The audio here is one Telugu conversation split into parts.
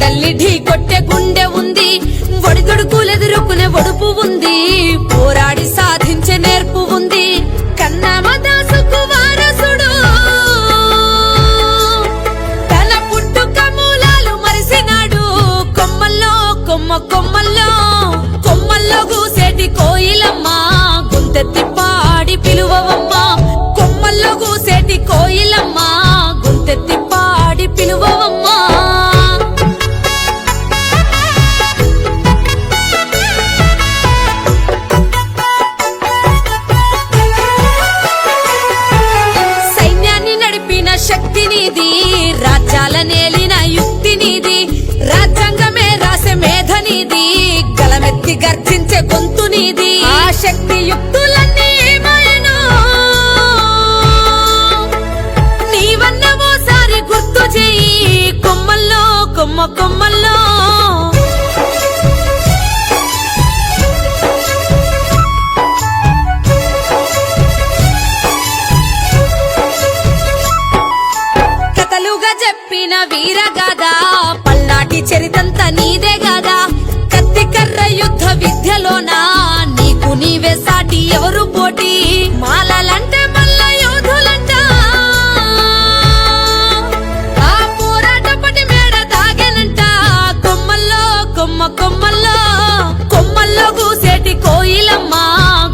కొండల్ని ఢీ కొట్టే గుండె ఉంది, ఒడిదుడుకులెదురుకునే ఒడుపు ఉంది, పోరాడి సాధించే నేర్పు ఉంది. కన్నమదాసుకు వారసుడు తన పుట్టుక మూలాలు మరిసినాడు. కొమ్మల్లో కొమ్మల్లో గూసేటి కోయిలమ్మ, గుంతెత్తి పాడి పిలువవమ్మ. కొమ్మల్లో గూసేటి కోయిలమ్మ, గుంతెత్తి పాడి పిలువవమ్మ. సైన్యాన్ని నడిపిన శక్తి నీది, రాజ్యాల నేలిన యుక్తి నీది, రాజ్యాంగమే రాసే మేధ నీది, గలమెత్తి గర్జించే గొంతు నీది. ఆ శక్తి యుక్తులన్నీ ఏమాయనో నీవన్న ఓసారి గుర్తు చెయ్యి. కొమ్మల్లో కొమ్మల్లో కథలుగా చెప్పిన వీరగాథ, పల్నాటి చరితంత నీదే గాదా. కత్తి కర్ర యుద్ధ విద్యలోనా నీకు నీవే సాటి, ఎవరు పోటీ. మాలలంటే మల్ల యోధులంట, ఆ పోరాట పటి మేడ దాగేనంట. కొమ్మల్లో గూసేటి కోయిలమ్మ,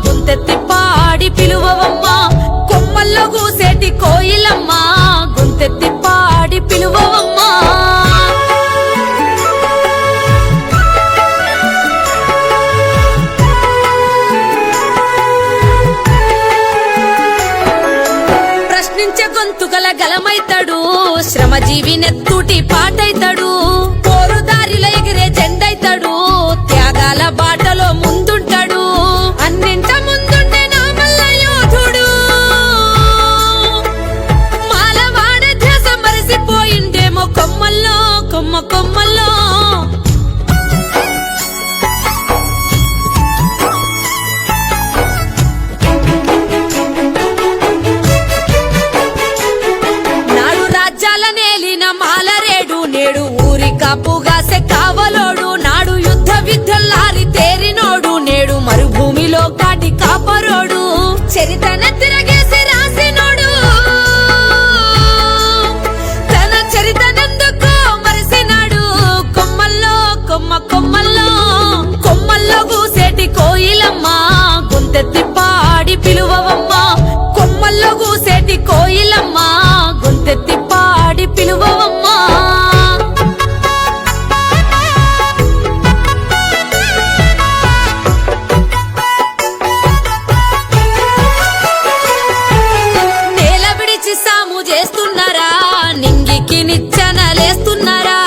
గుంతెత్తి పాడి పిలువవమ్మ. కొమ్మల్లో గూసేటి కోయిలమ్మ, గుంతెత్తి పాడి పిలువవమ్మ. ప్రశ్నించే గొంతుగల గలమైతాడు, శ్రమజీవి నెత్తూటి పాటైతాడు. పోరుదారిలో ఎగిరే జెండైతాడు, త్యాగాల బాటలో ముందుంటాడు. అన్నింట ముందుండే నా మల్ల యోధుడు, మాలవాడ ధ్యాస మరిసిపోయిండేమో. కొమ్మల్లో నాడు రాజ్యాల నేలిన మాలరేడు, నేడు ఊరి కాపుగాసే కావలోడు. నాడు యుద్ధ విద్యల్లారి తేరినోడు, నేడు మరుభూమిలో కాటి కాపరోడు. చరితన తిరగేసి రాసినోడు, తన చరితనందుకో మరిసినాడు. కొమ్మల్లో గూసేటి కోయిలమ్మ, గుంతెత్తి పాడి పిలువవమ్మ. కొమ్మల్లో గూసేటి కోయిలమ్మ, గుంతెత్తి పాడి పిలువవమ్మ. నేల విడిచి సాము చేస్తున్నారా, నింగికి నిచ్చెనలేస్తున్నారా.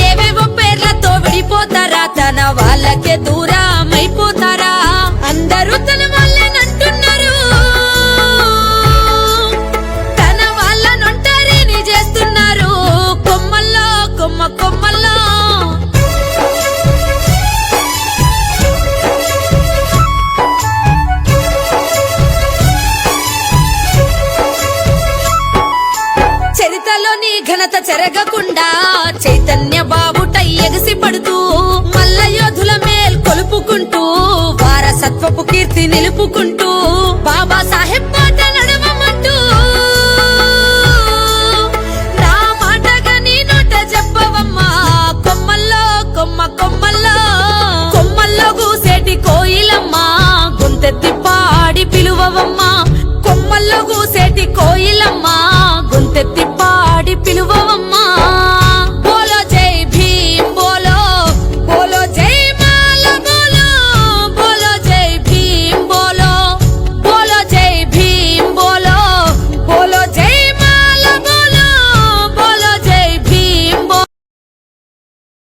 ఏవేవో పేర్లతో విడిపోతారా, తన వాళ్ళకే దూరమైపోతారా. అందరూ తన వాళ్ళనంటున్నారు, తన వాళ్ళనొంటరిని చేస్తున్నారు. కొమ్మల్లో చరితలోని ఘనత చెరగకుండా చైతన్య బాబుటై ఎగసి పడుతూ, మల్ల యోధుల మేల్ కొలుపుకుంటూ, వారసత్వపు కీర్తి నిలుపుకుంటూ, బాబా సాహెబ్ పాట నడవమంటూ. నా మాటగా నీ నోట చెప్పవమ్మా. కొమ్మల్లో గూసేటి కోయిలమ్మ, గుంతెత్తి పాడి పిలువవమ్మ. కొమ్మల్లో గూసేటి కోయిలమ్మ, గుంతెత్తి పాడి